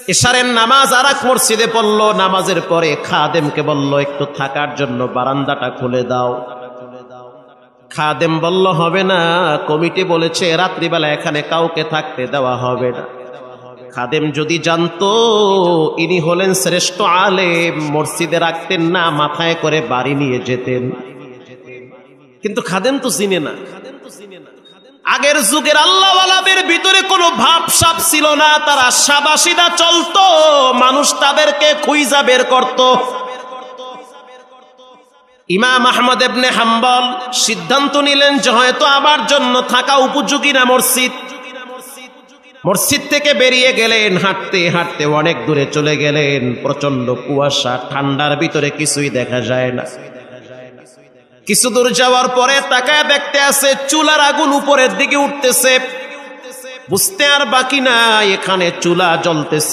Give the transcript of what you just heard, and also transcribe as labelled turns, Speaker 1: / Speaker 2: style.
Speaker 1: ইশারের নামাজ আর এক মসজিদে পড়লো। নামাজের পরে খাদেমকে বলল একটু থাকার জন্য বারান্দাটা খুলে দাও। খাদেম বলল হবে না, কমিটি বলেছে রাত্রিবেলা এখানে কাউকে থাকতে দেওয়া হবে না। খাদেম যদি জানতো ইনি হলেন শ্রেষ্ঠ আলেম, মসজিদে রাখতেন না, মাথায় করে বাড়ি নিয়ে যেতেন। কিন্তু খাদেম তো চিনে না। আগের যুগের আল্লাহওয়ালাদের ভিতরে কোনো ভাবসাব ছিল না, তারা সাদাসিধা চলতো, মানুষ তাদেরকে খুঁজা বের করত। ইমাম আহমদ ইবনে হাম্বল সিদ্ধান্ত নিলেন যে হয়তো আমার জন্য থাকা উপযোগী না মসজিদ। মসজিদ থেকে বেরিয়ে গেলেন, হাঁটতে হাঁটতে অনেক দূরে চলে গেলেন। প্রচন্ড কুয়াশা, ঠান্ডার ভিতরে কিছুই দেখা যায় না। কিছু দূর যাওয়ার পরে তাকায় দেখতে আছে চুলার আগুন উপরের দিকে উঠতেছে। বুঝতে আর বাকি নাই এখানে চুলা জ্বলতেছে।